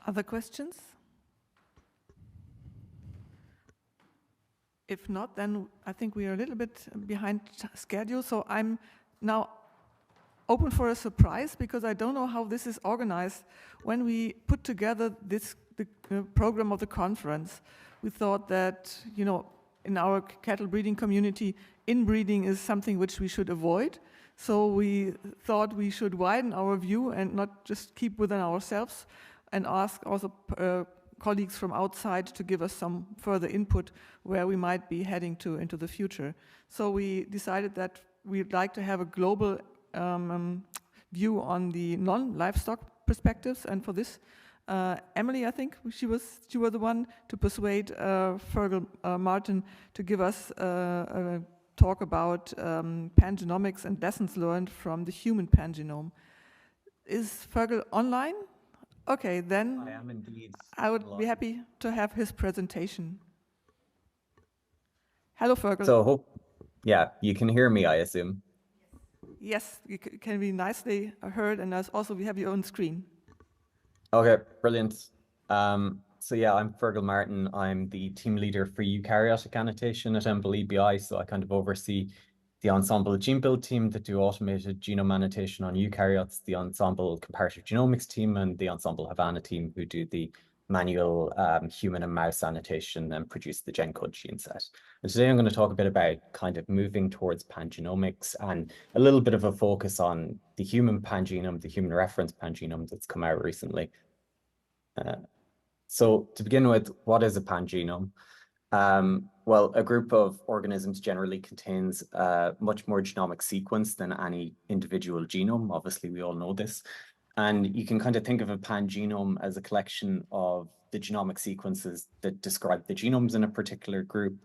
Other questions? If not, then I think we are a little bit behind schedule. So I'm now open for a surprise because I don't know how this is organized. When we put together the program of the conference, we thought that, you know, in our cattle breeding community, inbreeding is something which we should avoid. So we thought we should widen our view and not just keep within ourselves, and ask also colleagues from outside to give us some further input where we might be heading to into the future. So we decided that we'd like to have a global view on the non-livestock perspectives, and for this, Emily, I think she was the one to persuade Fergal Martin to give us a talk about pangenomics and lessons learned from the human pangenome. Is Fergal online? Okay, then I am indeed. I would be happy to have his presentation. Hello, Fergal. So, yeah, you can hear me, I assume. Yes, you can be nicely heard, and also we have your own screen. Okay, brilliant. So yeah, I'm Fergal Martin. I'm the team leader for eukaryotic annotation at EMBL EBI. So I kind of oversee the ensemble gene build team that do automated genome annotation on eukaryotes, the ensemble comparative genomics team, and the ensemble Havana team who do the manual human and mouse annotation and produce the GenCode gene set. And today I'm going to talk a bit about kind of moving towards pangenomics and a little bit of a focus on the human pangenome, the human reference pangenome that's come out recently. So to begin with, what is a pangenome? Well, a group of organisms generally contains much more genomic sequence than any individual genome. Obviously, we all know this. And you can kind of think of a pangenome as a collection of the genomic sequences that describe the genomes in a particular group.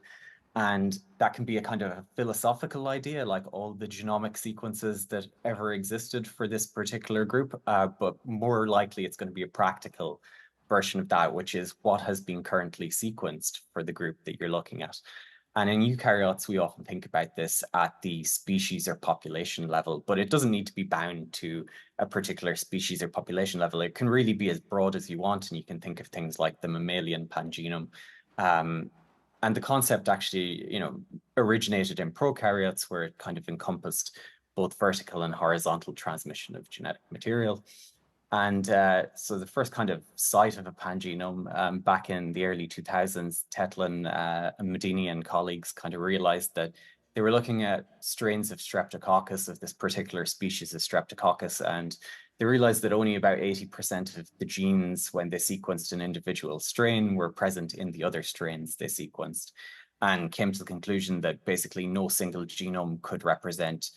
And that can be a kind of a philosophical idea, like all the genomic sequences that ever existed for this particular group. But more likely, it's going to be a practical version of that, which is what has been currently sequenced for the group that you're looking at. And in eukaryotes, we often think about this at the species or population level, but it doesn't need to be bound to a particular species or population level. It can really be as broad as you want, and you can think of things like the mammalian pangenome. And the concept actually, you know, originated in prokaryotes, where it kind of encompassed both vertical and horizontal transmission of genetic material. And so the first kind of sight of a pangenome back in the early 2000s, Tetlin and Medini and colleagues kind of realized that they were looking at strains of Streptococcus, of this particular species of Streptococcus, and they realized that only about 80% of the genes, when they sequenced an individual strain, were present in the other strains they sequenced, and came to the conclusion that basically no single genome could represent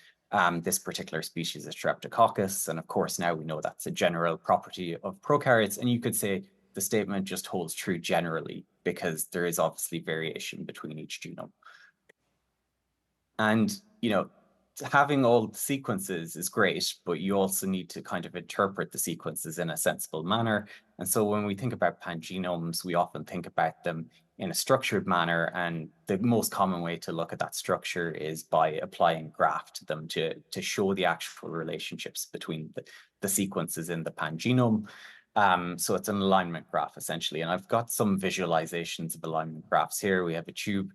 this particular species of Streptococcus. And of course, now we know that's a general property of prokaryotes. And you could say the statement just holds true generally, because there is obviously variation between each genome. And, you know, having all the sequences is great, but you also need to kind of interpret the sequences in a sensible manner. And so when we think about pangenomes, we often think about them in a structured manner. And the most common way to look at that structure is by applying graph to them to show the actual relationships between the sequences in the pangenome. So it's an alignment graph, essentially. And I've got some visualizations of alignment graphs here. We have a tube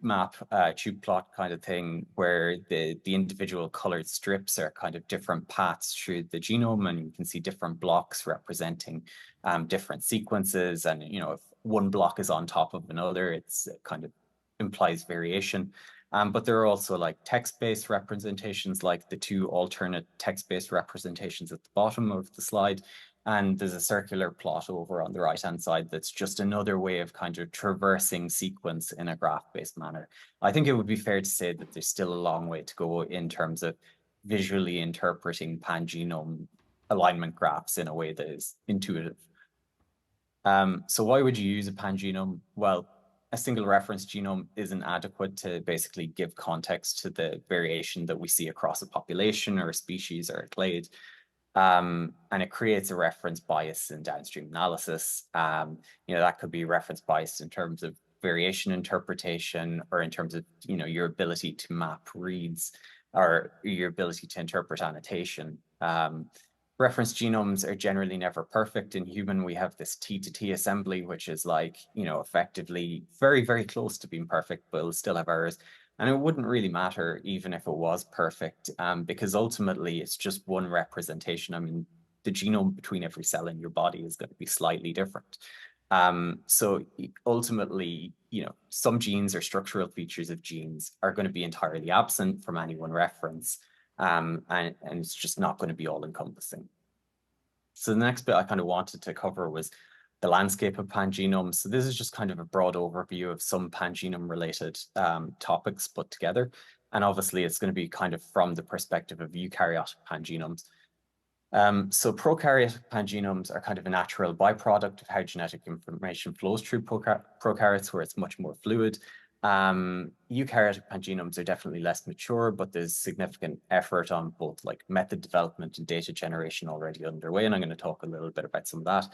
map, tube plot kind of thing, where the individual colored strips are kind of different paths through the genome, and you can see different blocks representing different sequences. And, you know, if one block is on top of another, it kind of implies variation. But there are also like text-based representations, like the two alternate text-based representations at the bottom of the slide. And there's a circular plot over on the right-hand side that's just another way of kind of traversing sequence in a graph-based manner. I think it would be fair to say that there's still a long way to go in terms of visually interpreting pangenome alignment graphs in a way that is intuitive. So why would you use a pangenome? Well, a single reference genome isn't adequate to basically give context to the variation that we see across a population or a species or a clade. And it creates a reference bias in downstream analysis. You know, that could be reference bias in terms of variation interpretation, or in terms of, you know, your ability to map reads, or your ability to interpret annotation. reference genomes are generally never perfect. In human, we have this T to T assembly, which is like, effectively very, very close to being perfect, but it'll still have errors. And it wouldn't really matter even if it was perfect, because ultimately it's just one representation. I mean, the genome between every cell in your body is going to be slightly different. So ultimately, some genes or structural features of genes are going to be entirely absent from any one reference. And it's just not going to be all encompassing. So the next bit I kind of wanted to cover was the landscape of pangenomes. So this is just kind of a broad overview of some pangenome related topics put together. And obviously it's going to be kind of from the perspective of eukaryotic pangenomes. So prokaryotic pangenomes are kind of a natural byproduct of how genetic information flows through prokaryotes, where it's much more fluid. Eukaryotic pangenomes are definitely less mature, but there's significant effort on both like method development and data generation already underway, and I'm going to talk a little bit about some of that.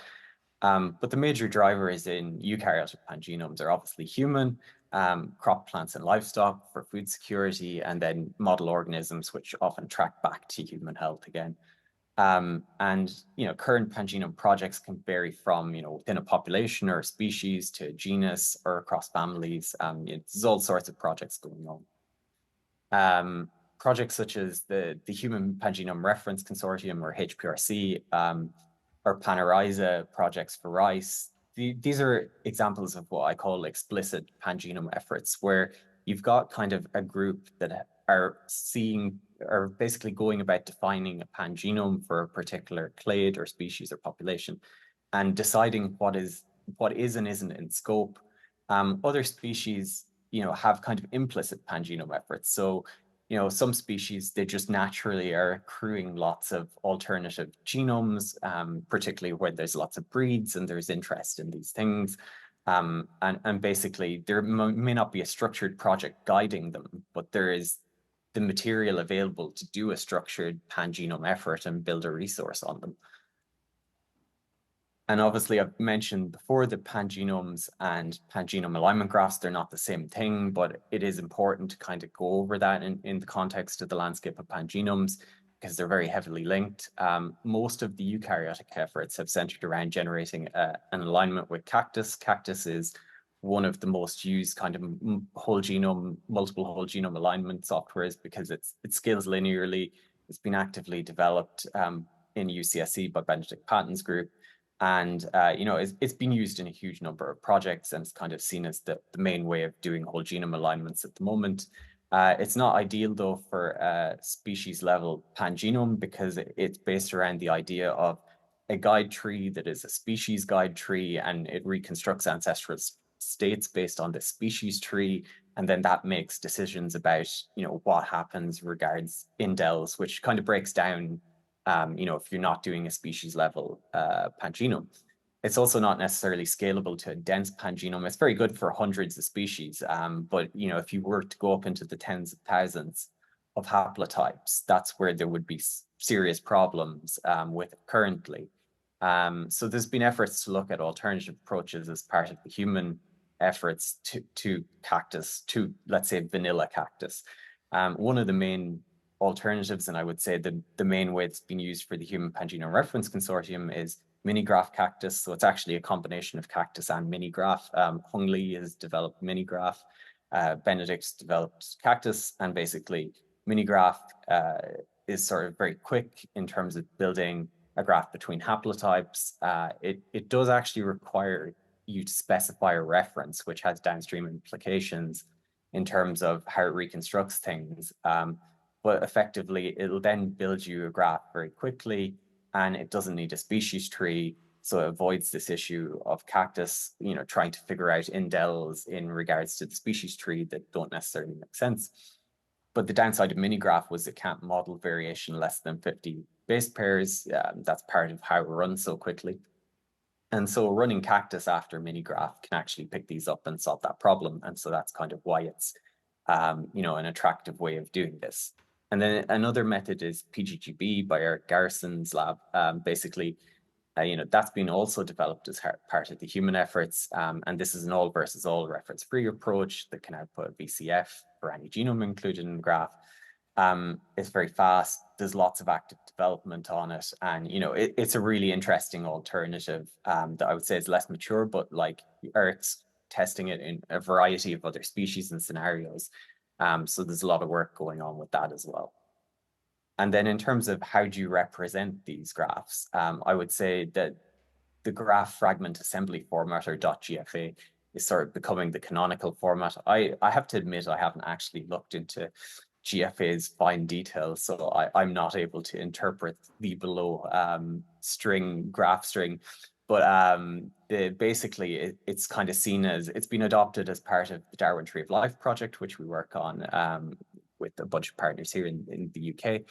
But the major drivers in eukaryotic pangenomes are obviously human, crop, plants, and livestock for food security, and then model organisms, which often track back to human health again. And current pangenome projects can vary from within a population or a species to a genus or across families. There's all sorts of projects going on. Projects such as the Human Pangenome Reference Consortium, or HPRC, or Panarisa projects for rice. These are examples of what I call explicit pangenome efforts, where you've got kind of a group that are basically going about defining a pangenome for a particular clade or species or population, and deciding what is and isn't in scope. Other species, have kind of implicit pangenome efforts. So, some species, they just naturally are accruing lots of alternative genomes, particularly where there's lots of breeds and there's interest in these things. And basically, there may not be a structured project guiding them, but there is the material available to do a structured pangenome effort and build a resource on them. And obviously, I've mentioned before that pangenomes and pangenome alignment graphs, they're not the same thing, but it is important to kind of go over that in the context of the landscape of pangenomes, because they're very heavily linked. Most of the eukaryotic efforts have centered around generating an alignment with cactus. Cactus is one of the most used kind of multiple whole genome alignment softwares, because it scales linearly. It's been actively developed in UCSC by Benedict Patton's group. And, it's been used in a huge number of projects, and it's kind of seen as the main way of doing whole genome alignments at the moment. It's not ideal, though, for a species level pangenome, because it's based around the idea of a guide tree that is a species guide tree, and it reconstructs ancestral states based on the species tree. And then that makes decisions about, what happens regards indels, which kind of breaks down if you're not doing a species level pangenome. It's also not necessarily scalable to a dense pangenome. It's very good for hundreds of species, but if you were to go up into the tens of thousands of haplotypes, that's where there would be serious problems with it currently. So there's been efforts to look at alternative approaches as part of the human efforts to cactus, to, let's say, vanilla cactus. One of the main alternatives, and I would say the main way it's been used for the Human Pangenome Reference Consortium, is minigraph cactus. So it's actually a combination of cactus and minigraph. Hung Lee has developed minigraph. Benedict's developed cactus, and basically minigraph is sort of very quick in terms of building a graph between haplotypes. It does actually require you to specify a reference, which has downstream implications in terms of how it reconstructs things. But effectively, it'll then build you a graph very quickly, and it doesn't need a species tree. So it avoids this issue of cactus, trying to figure out indels in regards to the species tree that don't necessarily make sense. But the downside of minigraph was it can't model variation less than 50 base pairs. That's part of how it runs so quickly. And so running cactus after minigraph can actually pick these up and solve that problem. And so that's kind of why it's, an attractive way of doing this. And then another method is PGGB by Eric Garrison's lab. Basically, that's been also developed as part of the human efforts. And this is an all versus all reference-free approach that can output a VCF for any genome included in the graph. It's very fast. There's lots of active development on it. And, you know, it's a really interesting alternative that I would say is less mature, but like Eric's testing it in a variety of other species and scenarios. So there's a lot of work going on with that as well. And then in terms of how do you represent these graphs, I would say that the graph fragment assembly format, or .gfa, is sort of becoming the canonical format. I have to admit I haven't actually looked into GFA's fine details, so I'm not able to interpret the below graph string. But basically, it's kind of seen as, it's been adopted as part of the Darwin Tree of Life project, which we work on with a bunch of partners here in the UK.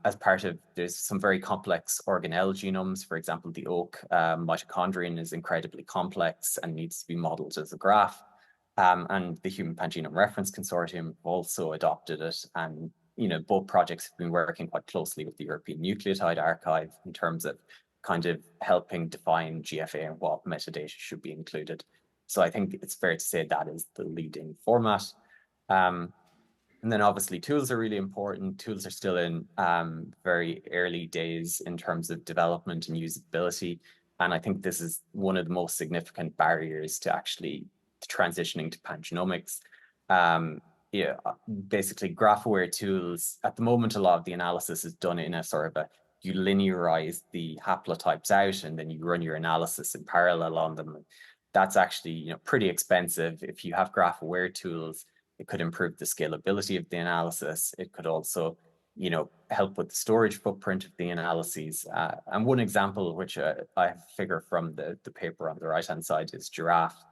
As part of, there's some very complex organelle genomes. For example, the oak mitochondrion is incredibly complex and needs to be modeled as a graph. And the Human Pangenome Reference Consortium also adopted it. And, you know, both projects have been working quite closely with the European Nucleotide Archive in terms of kind of helping define GFA and what metadata should be included. So I think it's fair to say that is the leading format. And then obviously tools are really important. Tools are still in very early days in terms of development and usability. And I think this is one of the most significant barriers to actually transitioning to pangenomics. Yeah, basically graph-aware tools, at the moment, a lot of the analysis is done in a sort of you linearize the haplotypes out and then you run your analysis in parallel on them. That's actually, you know, pretty expensive. If you have graph-aware tools, it could improve the scalability of the analysis. It could also, you know, help with the storage footprint of the analyses. And one example, which I have a figure from the paper on the right-hand side, is giraffe,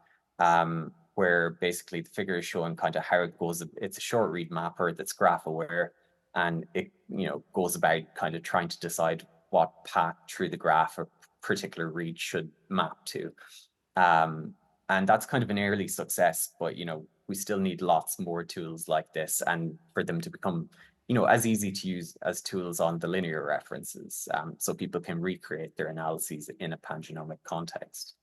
where basically the figure is showing kind of how it goes. It's a short read mapper that's graph aware, and it, you know, goes about kind of trying to decide what path through the graph a particular read should map to. And that's kind of an early success, but, you know, we still need lots more tools like this, and for them to become, you know, as easy to use as tools on the linear references, so people can recreate their analyses in a pangenomic context.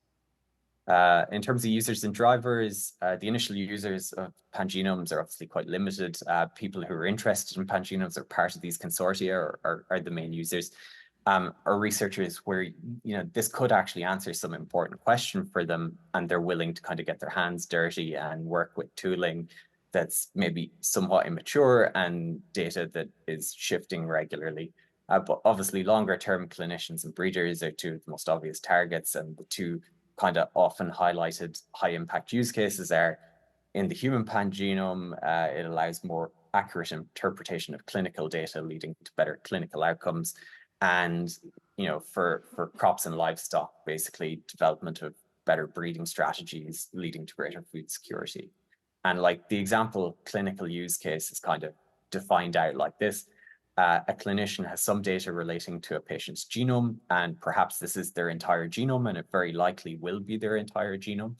In terms of users and drivers, the initial users of pangenomes are obviously quite limited. People who are interested in pangenomes or part of these consortia are the main users. Are researchers where, you know, this could actually answer some important question for them, and they're willing to kind of get their hands dirty and work with tooling that's maybe somewhat immature and data that is shifting regularly. But obviously longer term clinicians and breeders are two of the most obvious targets, and the two kind of often highlighted high impact use cases are in the human pangenome. It allows more accurate interpretation of clinical data, leading to better clinical outcomes. And, you know, for crops and livestock, basically development of better breeding strategies leading to greater food security. And like the example clinical use case is kind of defined out like this. A clinician has some data relating to a patient's genome, and perhaps this is their entire genome, and it very likely will be their entire genome.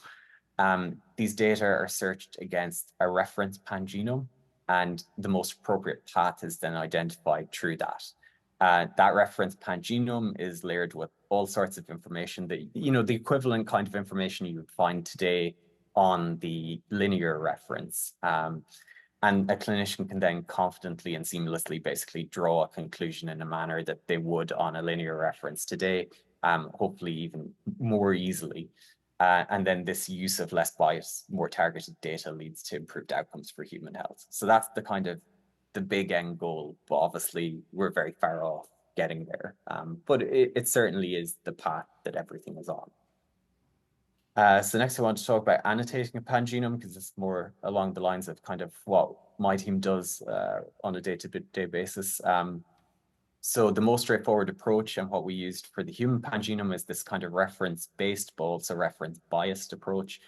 These data are searched against a reference pangenome, and the most appropriate path is then identified through that. That reference pangenome is layered with all sorts of information that, you know, the equivalent kind of information you would find today on the linear reference. And a clinician can then confidently and seamlessly basically draw a conclusion in a manner that they would on a linear reference today, hopefully even more easily. And then this use of less biased, more targeted data leads to improved outcomes for human health. So that's the kind of the big end goal, but obviously we're very far off getting there. But it certainly is the path that everything is on. So next I want to talk about annotating a pangenome, because it's more along the lines of kind of what my team does on a day-to-day basis. So the most straightforward approach, and what we used for the human pangenome, is this kind of reference-based but also reference-biased approach,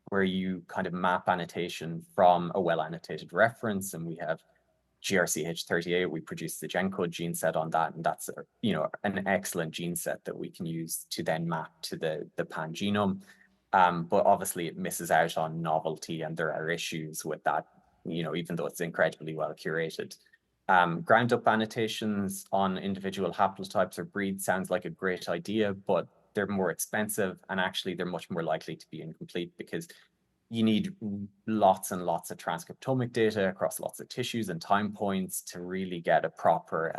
where you kind of map annotation from a well-annotated reference. And we have GRCH38, we produce the GenCode gene set on that, and that's, you know, an excellent gene set that we can use to then map to the pangenome. But obviously it misses out on novelty, and there are issues with that, you know, even though it's incredibly well curated. Ground up annotations on individual haplotypes or breeds sounds like a great idea, but they're more expensive, and actually they're much more likely to be incomplete, because you need lots and lots of transcriptomic data across lots of tissues and time points to really get a proper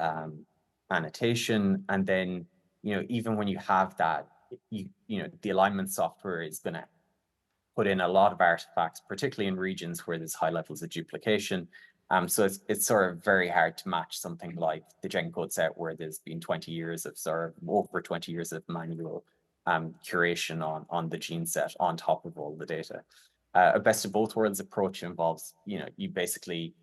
annotation. And then, even when you have that, the alignment software is going to put in a lot of artifacts, particularly in regions where there's high levels of duplication. So it's sort of very hard to match something like the GenCode set, where there's been 20 years of over 20 years of manual curation on the gene set on top of all the data. A best of both worlds approach involves, you basically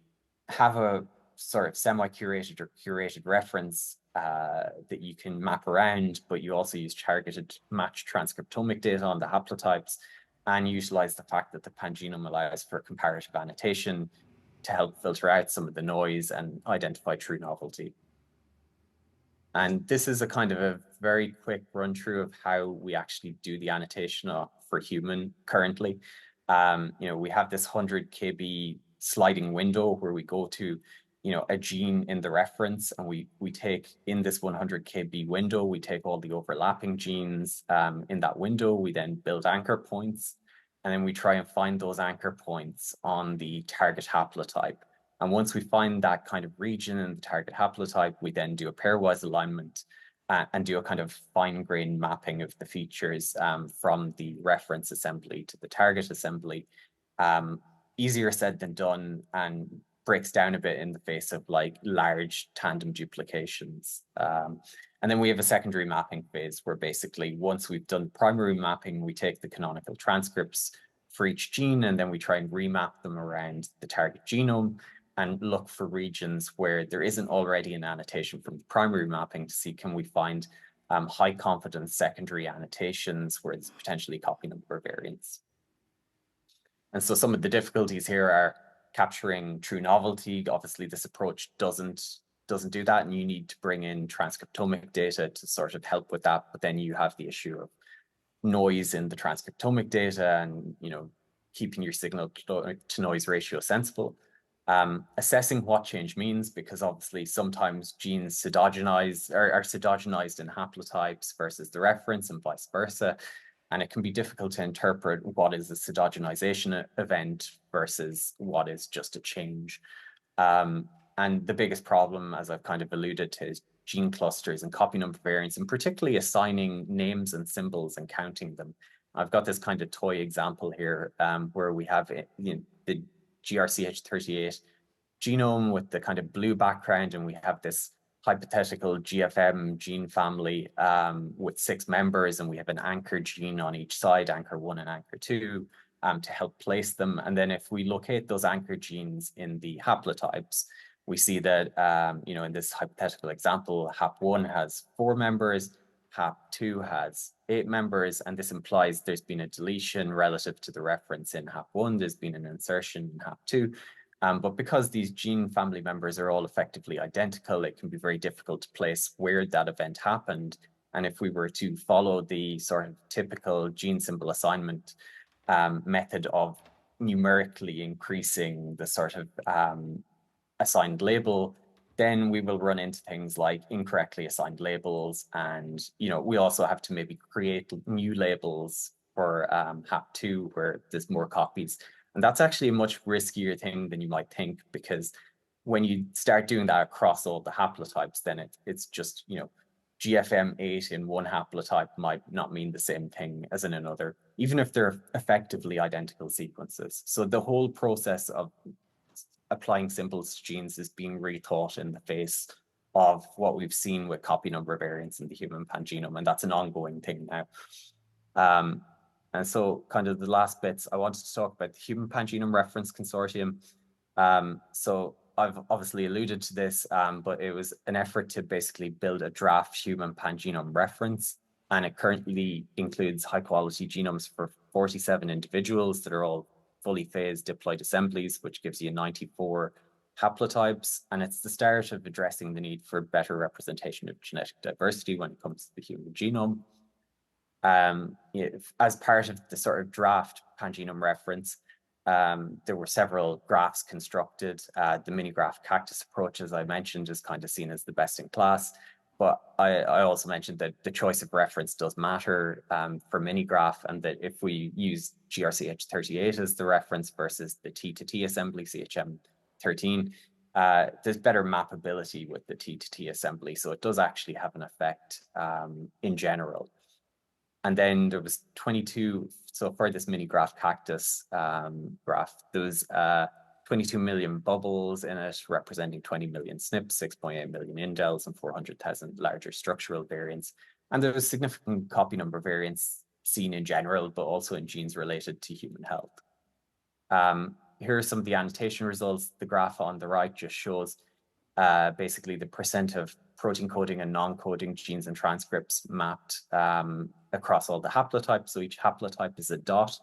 have a sort of semi-curated or curated reference that you can map around, but you also use targeted match transcriptomic data on the haplotypes, and utilize the fact that the pangenome allows for comparative annotation to help filter out some of the noise and identify true novelty. And this is a kind of a very quick run through of how we actually do the annotation for human currently. We have this 100 kb sliding window where we go to, a gene in the reference, and we take in this 100 kb window, we take all the overlapping genes in that window. We then build anchor points, and then we try and find those anchor points on the target haplotype. And once we find that kind of region in the target haplotype, we then do a pairwise alignment and do a kind of fine-grained mapping of the features from the reference assembly to the target assembly. Easier said than done, and breaks down a bit in the face of like large tandem duplications. And then we have a secondary mapping phase where basically once we've done primary mapping, we take the canonical transcripts for each gene, and then we try and remap them around the target genome and look for regions where there isn't already an annotation from the primary mapping to see, can we find high confidence secondary annotations where there's potentially copy number variants. And so some of the difficulties here are capturing true novelty. Obviously, this approach doesn't do that, and you need to bring in transcriptomic data to sort of help with that. But then you have the issue of noise in the transcriptomic data, and keeping your signal to noise ratio sensible. Assessing what change means, because obviously sometimes genes are pseudogenized in haplotypes versus the reference and vice versa. And it can be difficult to interpret what is a pseudogenization event versus what is just a change. And the biggest problem, as I've kind of alluded to, is gene clusters and copy number variants, and particularly assigning names and symbols and counting them. I've got this kind of toy example here where we have the GRCH38 genome with the kind of blue background, and we have this hypothetical GFM gene family with 6 members, and we have an anchor gene on each side, anchor 1 and anchor 2, to help place them. And then if we locate those anchor genes in the haplotypes, we see that, in this hypothetical example, hap1 has 4 members, hap2 has 8 members, and this implies there's been a deletion relative to the reference in hap1, there's been an insertion in hap2. But because these gene family members are all effectively identical, it can be very difficult to place where that event happened. And if we were to follow the sort of typical gene symbol assignment method of numerically increasing the sort of assigned label, then we will run into things like incorrectly assigned labels. And, we also have to maybe create new labels for hap2 where there's more copies. And that's actually a much riskier thing than you might think, because when you start doing that across all the haplotypes, then it's just, GFM8 in one haplotype might not mean the same thing as in another, even if they're effectively identical sequences. So the whole process of applying symbols to genes is being rethought in the face of what we've seen with copy number variants in the human pangenome, and that's an ongoing thing now. And so kind of the last bits, I wanted to talk about the Human Pangenome Reference Consortium. So I've obviously alluded to this, but it was an effort to basically build a draft human pangenome reference. And it currently includes high quality genomes for 47 individuals that are all fully phased diploid assemblies, which gives you 94 haplotypes. And it's the start of addressing the need for better representation of genetic diversity when it comes to the human genome. As part of the sort of draft pangenome reference, there were several graphs constructed. The mini graph cactus approach, as I mentioned, is kind of seen as the best in class. But I also mentioned that the choice of reference does matter for mini graph, and that if we use GRCH38 as the reference versus the T to T assembly, CHM13, there's better mappability with the T to T assembly. So it does actually have an effect in general. And then there was 22, so for this mini graph cactus graph, there was 22 million bubbles in it, representing 20 million SNPs, 6.8 million indels, and 400,000 larger structural variants. And there was significant copy number variance seen in general, but also in genes related to human health. Here are some of the annotation results. The graph on the right just shows basically the percent of protein coding and non-coding genes and transcripts mapped across all the haplotypes. So each haplotype is a dot,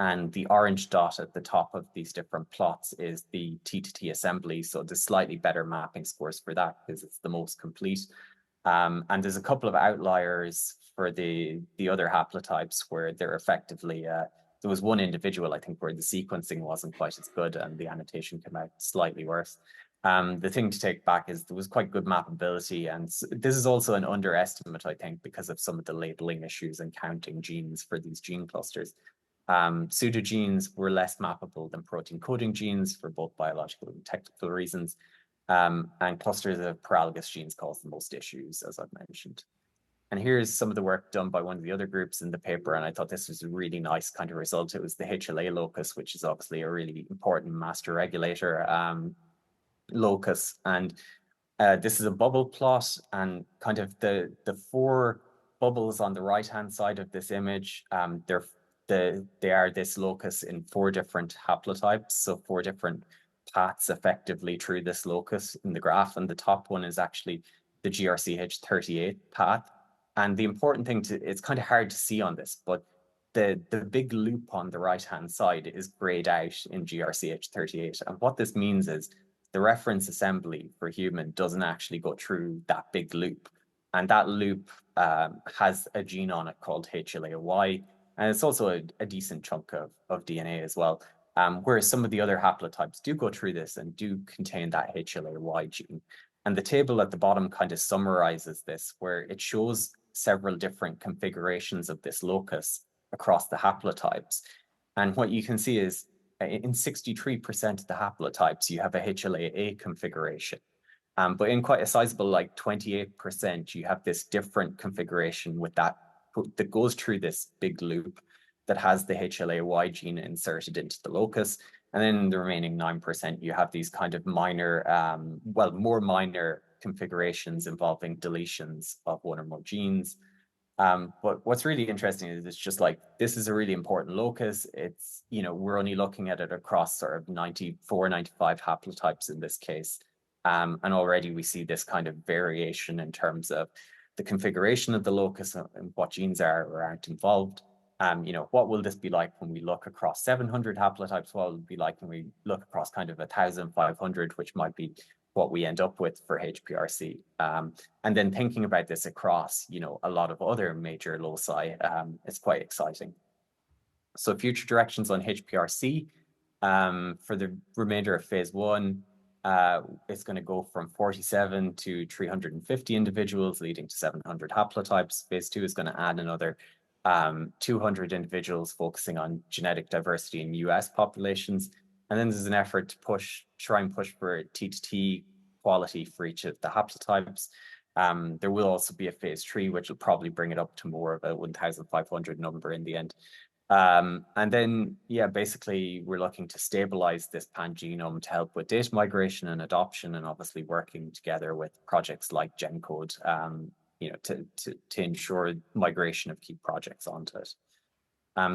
and the orange dot at the top of these different plots is the T to T assembly. So there's slightly better mapping scores for that because it's the most complete. And there's a couple of outliers for the other haplotypes where they're effectively, there was one individual, I think, where the sequencing wasn't quite as good and the annotation came out slightly worse. The thing to take back is there was quite good mappability, and this is also an underestimate, I think, because of some of the labeling issues and counting genes for these gene clusters. Pseudogenes were less mappable than protein coding genes for both biological and technical reasons, and clusters of paralogous genes cause the most issues, as I've mentioned. And here's some of the work done by one of the other groups in the paper, and I thought this was a really nice kind of result. It was the HLA locus, which is obviously a really important master regulator locus. And this is a bubble plot, and kind of the 4 bubbles on the right-hand side of this image, they are this locus in 4 different haplotypes, so 4 different paths effectively through this locus in the graph. And the top one is actually the GRCH38 path. And the important thing it's kind of hard to see on this, but the big loop on the right-hand side is grayed out in GRCH38. And what this means is the reference assembly for human doesn't actually go through that big loop. And that loop has a gene on it called HLA-Y. And it's also a decent chunk of DNA as well. Whereas some of the other haplotypes do go through this and do contain that HLA-Y gene. And the table at the bottom kind of summarizes this, where it shows several different configurations of this locus across the haplotypes. And what you can see is in 63% of the haplotypes, you have a HLA-A configuration. But in quite a sizable, like 28%, you have this different configuration with that goes through this big loop that has the HLA-Y gene inserted into the locus. And then the remaining 9%, you have these kind of minor, more minor configurations involving deletions of one or more genes. But what's really interesting is it's just like, this is a really important locus. It's, we're only looking at it across sort of 94, 95 haplotypes in this case. And already we see this kind of variation in terms of the configuration of the locus and what genes are or aren't involved. What will this be like when we look across 700 haplotypes? What will it be like when we look across kind of 1,500, which might be what we end up with for HPRC? And then thinking about this across, a lot of other major loci, it's quite exciting. So future directions on HPRC for the remainder of phase 1, it's going to go from 47 to 350 individuals, leading to 700 haplotypes. Phase 2 is going to add another 200 individuals, focusing on genetic diversity in US populations. And then there's an effort to try and push for T to T quality for each of the haplotypes. There will also be a phase 3, which will probably bring it up to more of a 1,500 number in the end. And then, basically we're looking to stabilize this pangenome to help with data migration and adoption, and obviously working together with projects like GenCode, to ensure migration of key projects onto it.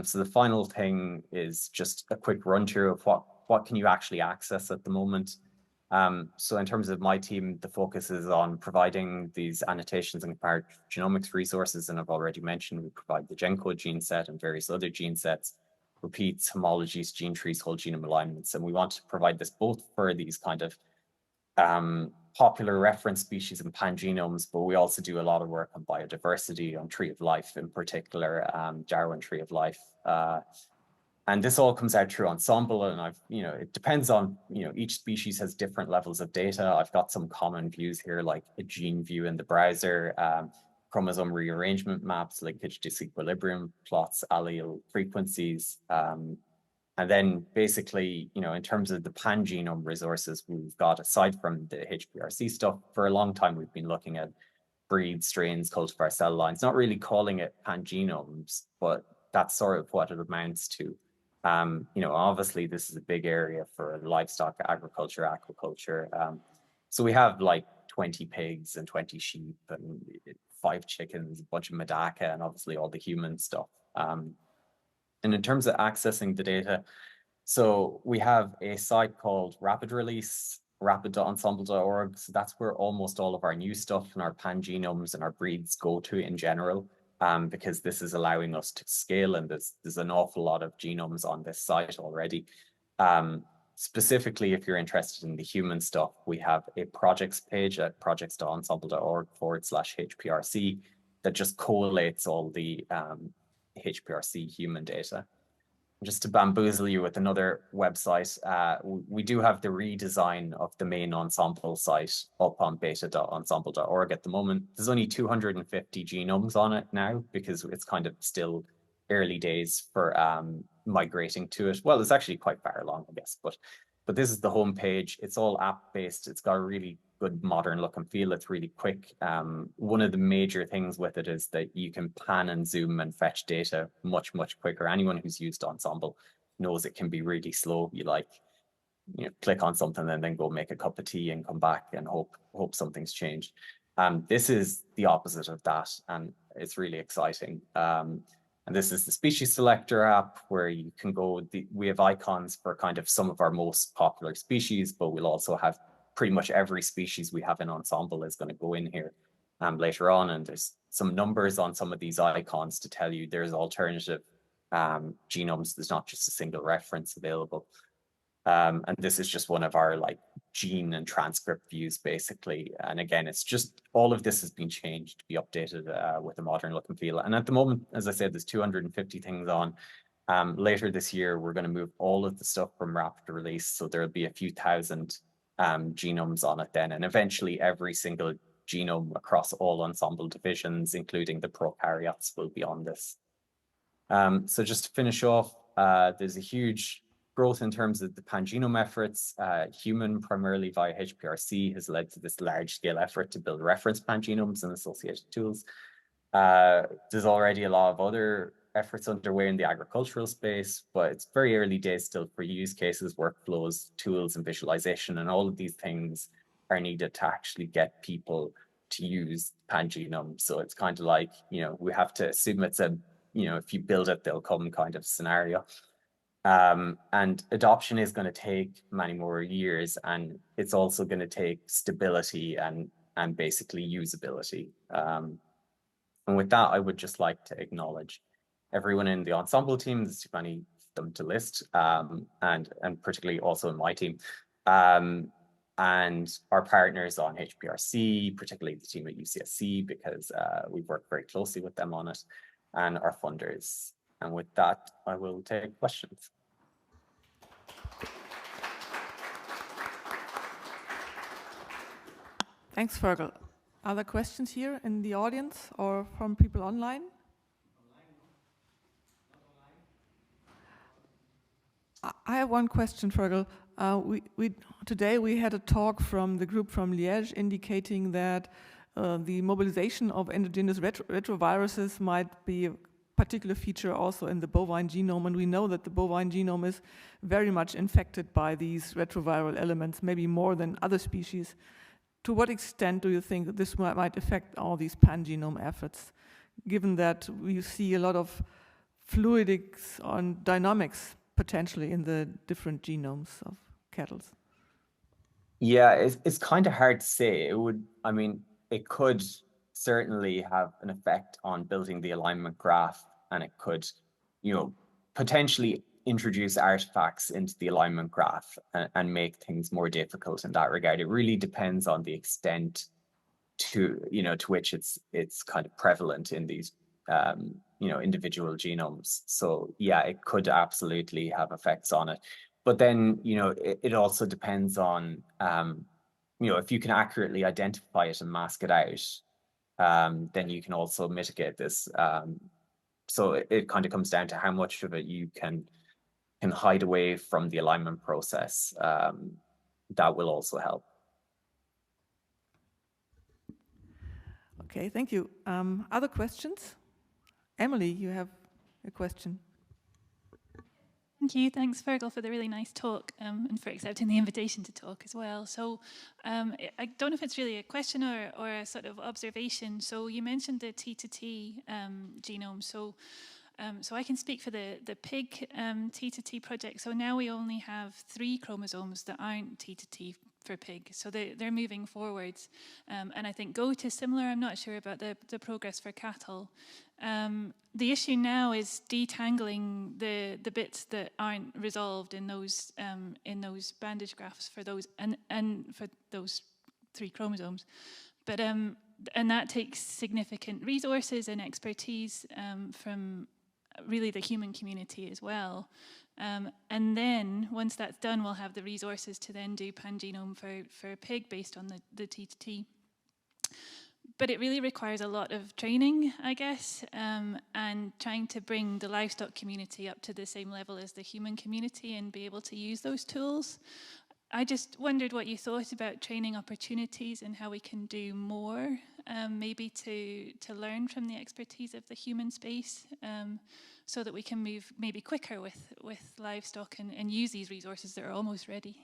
So the final thing is just a quick run through of what can you actually access at the moment. So in terms of my team, the focus is on providing these annotations and comparative genomics resources. And I've already mentioned, we provide the GenCode gene set and various other gene sets, repeats, homologies, gene trees, whole genome alignments. And we want to provide this both for these kind of popular reference species and pangenomes, but we also do a lot of work on biodiversity, on tree of life in particular, Darwin tree of life. And this all comes out through Ensemble, and it depends on, each species has different levels of data. I've got some common views here, like a gene view in the browser, chromosome rearrangement maps, linkage disequilibrium plots, allele frequencies, And then basically, in terms of the pangenome resources we've got, aside from the HPRC stuff, for a long time, we've been looking at breeds, strains, cultivar cell lines, not really calling it pangenomes, but that's sort of what it amounts to. Obviously this is a big area for livestock, agriculture, aquaculture. So we have like 20 pigs and 20 sheep and 5 chickens, a bunch of medaka, and obviously all the human stuff. And in terms of accessing the data, so we have a site called Rapid Release, rapid.ensemble.org. So that's where almost all of our new stuff and our pangenomes and our breeds go to in general, because this is allowing us to scale, and there's an awful lot of genomes on this site already. Specifically, if you're interested in the human stuff, we have a projects page at projects.ensemble.org/HPRC that just collates all the HPRC human data. Just to bamboozle you with another website, we do have the redesign of the main ensemble site up on beta.ensemble.org at the moment. There's only 250 genomes on it now because it's kind of still early days for migrating to it. Well, it's actually quite far along, I guess, but this is the home page. It's all app-based. It's got a really good modern look and feel. It's really quick. One of the major things with it is that you can pan and zoom and fetch data much, much quicker. Anyone who's used Ensemble knows it can be really slow. You click on something and then go make a cup of tea and come back and hope something's changed. This is the opposite of that, and it's really exciting. And this is the species selector app where you can go, we have icons for kind of some of our most popular species, but we'll also have pretty much every species we have in Ensemble is going to go in here later on. And there's some numbers on some of these icons to tell you there's alternative genomes. There's not just a single reference available. And this is just one of our gene and transcript views, basically. And again, it's just all of this has been changed to be updated with a modern look and feel. And at the moment, as I said, there's 250 things on. Later this year, we're going to move all of the stuff from Rapid Release. So there'll be a few thousand genomes on it then. And eventually every single genome across all Ensemble divisions, including the prokaryotes, will be on this. So just to finish off, there's a huge growth in terms of the pangenome efforts. Human, primarily via HPRC, has led to this large-scale effort to build reference pangenomes and associated tools. There's already a lot of other efforts underway in the agricultural space, but it's very early days still for use cases, workflows, tools, and visualization, and all of these things are needed to actually get people to use pangenome. So it's kind of like, we have to assume it's a, if you build it, they'll come kind of scenario. And adoption is going to take many more years, and it's also going to take stability and basically usability. And with that, I would just like to acknowledge everyone in the Ensemble team. There's too many of them to list, and particularly also in my team, and our partners on HPRC, particularly the team at UCSC, because we've worked very closely with them on it, and our funders. And with that, I will take questions. Thanks, Fergal. Other questions here in the audience or from people online? I have one question, Fergal. Today we had a talk from the group from Liège indicating that the mobilization of endogenous retroviruses might be a particular feature also in the bovine genome, and we know that the bovine genome is very much infected by these retroviral elements, maybe more than other species. To what extent do you think this might affect all these pangenome efforts, given that we see a lot of fluidics and dynamics potentially in the different genomes of cattle? Yeah, it's kind of hard to say. It could certainly have an effect on building the alignment graph, and it could, potentially introduce artifacts into the alignment graph and make things more difficult in that regard. It really depends on the extent to which it's kind of prevalent in these individual genomes. So yeah, it could absolutely have effects on it. But then it also depends on if you can accurately identify it and mask it out, then you can also mitigate this. So it kind of comes down to how much of it you can can hide away from the alignment process, that will also help. Okay, thank you. Other questions? Emily, you have a question. Thank you. Thanks, Fergal, for the really nice talk and for accepting the invitation to talk as well. So I don't know if it's really a question or a sort of observation. So you mentioned the T2T genome. So I can speak for the pig T2T project. So now we only have 3 chromosomes that aren't T2T for pig. So they're moving forwards. And I think goat is similar. I'm not sure about the progress for cattle. The issue now is detangling the bits that aren't resolved in those bandage grafts for those and for those 3 chromosomes. But and that takes significant resources and expertise from really the human community as well. And then once that's done, we'll have the resources to then do pangenome for pig based on the T2T. But it really requires a lot of training, I guess, and trying to bring the livestock community up to the same level as the human community and be able to use those tools. I just wondered what you thought about training opportunities and how we can do more, maybe to learn from the expertise of the human space, so that we can move maybe quicker with livestock and use these resources that are almost ready.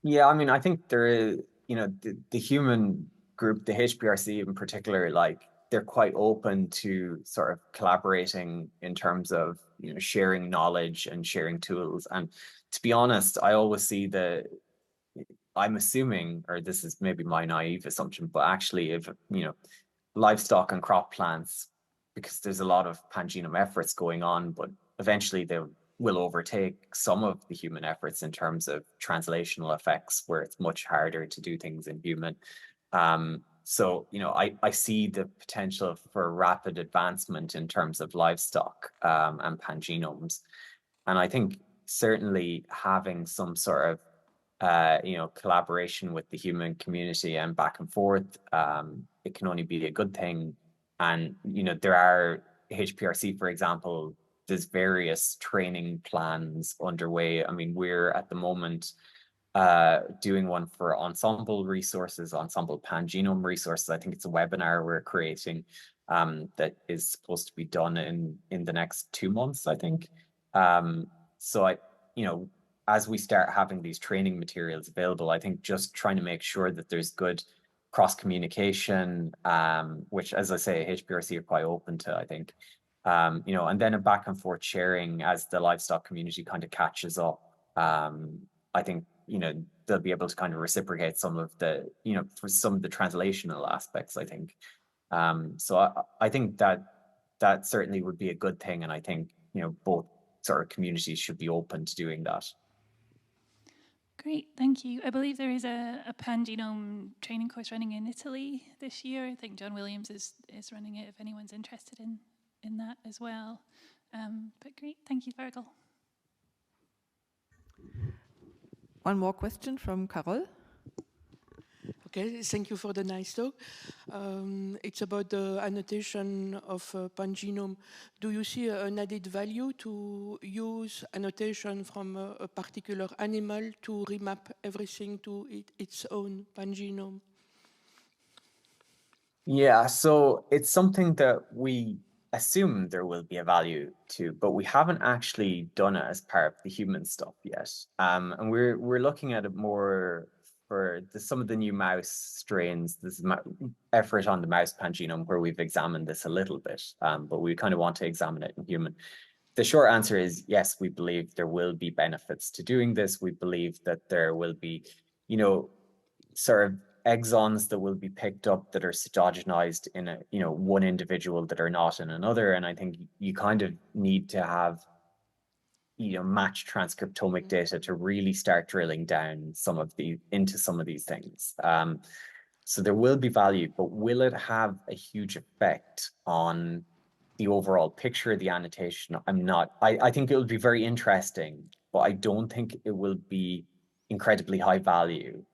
Yeah, I mean, I think there is, the human group, the HPRC in particular, like they're quite open to sort of collaborating in terms of, sharing knowledge and sharing tools. And to be honest, I always see I'm assuming, or this is maybe my naive assumption, but actually if, livestock and crop plants, because there's a lot of pangenome efforts going on, but eventually they will overtake some of the human efforts in terms of translational effects, where it's much harder to do things in human. So, I see the potential for rapid advancement in terms of livestock and pangenomes. And I think certainly having some sort of collaboration with the human community and back and forth, it can only be a good thing. And, there are HPRC, for example, there's various training plans underway. I mean, we're at the moment doing one for ensemble resources, ensemble pangenome resources. I think it's a webinar we're creating that is supposed to be done in the next 2 months, I think. So as we start having these training materials available, I think just trying to make sure that there's good cross communication, which, as I say, HPRC are quite open to, I think. And then a back and forth sharing as the livestock community kind of catches up. I think, they'll be able to kind of reciprocate some of the, for some of the translational aspects, I think. So I think that certainly would be a good thing. And I think, both sort of communities should be open to doing that. Great, thank you. I believe there is a pangenome training course running in Italy this year. I think John Williams is running it if anyone's interested in that as well. But great, thank you, Fergal. One more question from Carol. Okay, thank you for the nice talk. It's about the annotation of pangenome. Do you see an added value to use annotation from a particular animal to remap everything to its own pangenome? Yeah, so it's something that we assume there will be a value to, but we haven't actually done it as part of the human stuff yet. And we're looking at it more for some of the new mouse strains. This is effort on the mouse pangenome where we've examined this a little bit, but we kind of want to examine it in human. The short answer is yes, we believe there will be benefits to doing this. We believe that there will be, sort of exons that will be picked up that are cytogenized in one individual that are not in another. And I think you kind of need to have match transcriptomic data to really start drilling down into some of these things. So there will be value, but will it have a huge effect on the overall picture of the annotation? I think it will be very interesting, but I don't think it will be incredibly high value.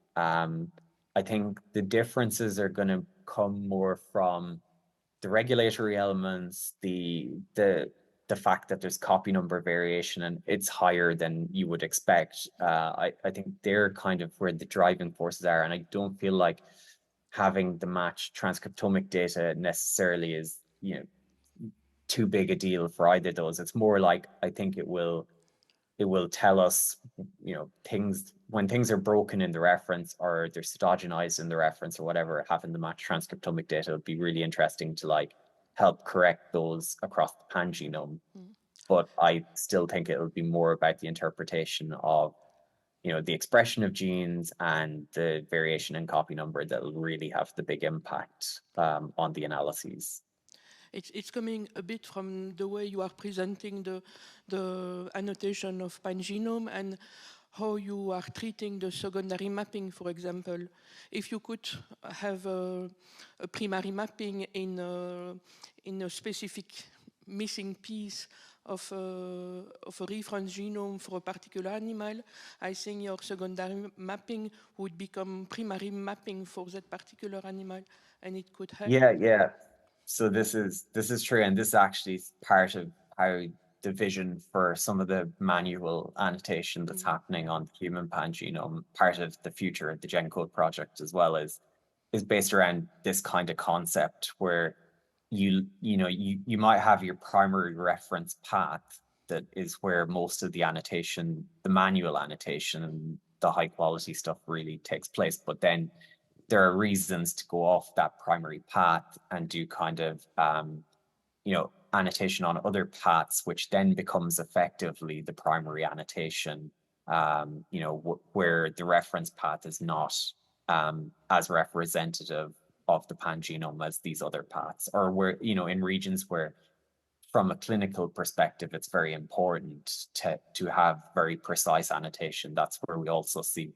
I think the differences are going to come more from the regulatory elements, the the fact that there's copy number variation and it's higher than you would expect. I think they're kind of where the driving forces are. And I don't feel like having the matched transcriptomic data necessarily is, too big a deal for either of those. It's more like, I think it will tell us, things when things are broken in the reference or they're cytogenized in the reference or whatever, having the matched transcriptomic data would be really interesting to like help correct those across the pangenome. But I still think it'll be more about the interpretation of, the expression of genes and the variation in copy number that'll really have the big impact on the analyses. It's coming a bit from the way you are presenting the annotation of pangenome and how you are treating the secondary mapping, for example. If you could have a primary mapping in a specific missing piece of a reference genome for a particular animal, I think your secondary mapping would become primary mapping for that particular animal, and it could help. Yeah. So this is true, and this actually is part of how the vision for some of the manual annotation that's happening on the human pangenome, part of the future of the GenCode project as well, is based around this kind of concept where you might have your primary reference path that is where most of the annotation, the manual annotation and the high quality stuff really takes place, but then there are reasons to go off that primary path and do kind of, annotation on other paths, which then becomes effectively the primary annotation, where the reference path is not as representative of the pangenome as these other paths, or where, in regions where, from a clinical perspective, it's very important to have very precise annotation. That's where we also see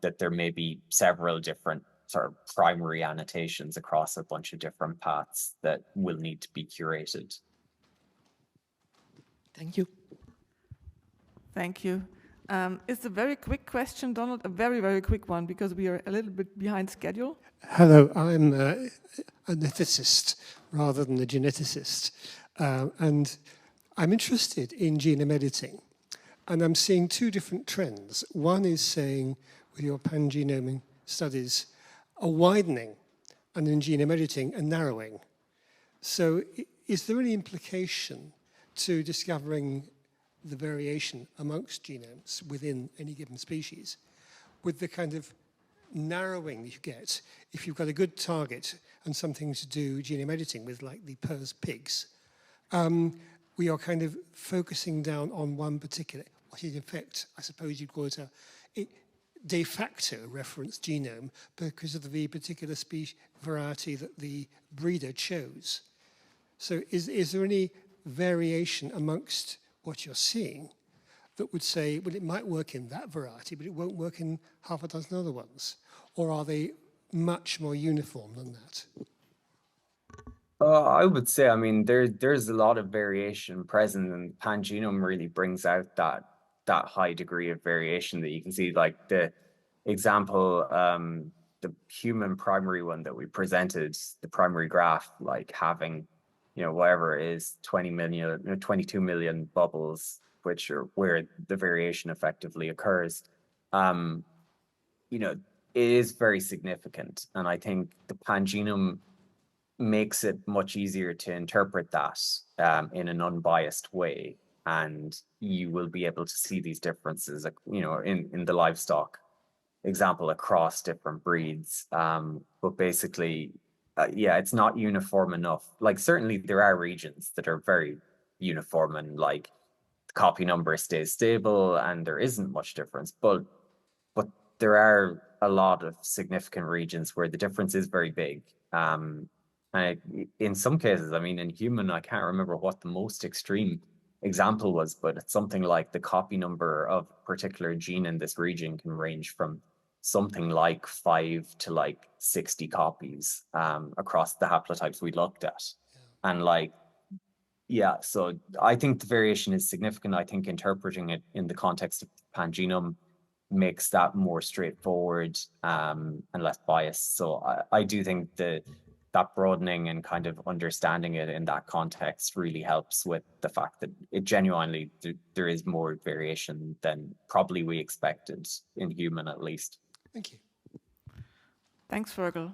that there may be several different sort of primary annotations across a bunch of different paths that will need to be curated. Thank you. Thank you. It's a very quick question, Donald, a very, very quick one, because we are a little bit behind schedule. Hello, I'm an ethicist rather than a geneticist, and I'm interested in genome editing. And I'm seeing two different trends. One is saying, with your pangenome studies, a widening, and in genome editing, a narrowing. So is there any implication to discovering the variation amongst genomes within any given species with the kind of narrowing you get if you've got a good target and something to do genome editing with, like the PERS pigs? We are kind of focusing down on one particular, what in effect, I suppose you'd call it a de facto reference genome because of the particular species variety that the breeder chose. So is there any variation amongst what you're seeing that would say, well, it might work in that variety, but it won't work in half a dozen other ones? Or are they much more uniform than that? I would say, there's a lot of variation present, and pangenome really brings out that high degree of variation that you can see. Like the example, the human primary one that we presented, the primary graph, like having, whatever it is, 22 million bubbles, which are where the variation effectively occurs. It is very significant, and I think the pangenome makes it much easier to interpret that in an unbiased way, and you will be able to see these differences, in the livestock example across different breeds. But basically, it's not uniform enough. Like, certainly there are regions that are very uniform and like the copy number stays stable and there isn't much difference, but there are a lot of significant regions where the difference is very big. And in some cases, in human, I can't remember what the most extreme example was, but it's something like the copy number of a particular gene in this region can range from something like 5 to like 60 copies across the haplotypes we looked at. And so I think the variation is significant. I think interpreting it in the context of pangenome makes that more straightforward and less biased. So I do think the that broadening and kind of understanding it in that context really helps with the fact that it genuinely, there is more variation than probably we expected in human at least. Thank you. Thanks, Fergal.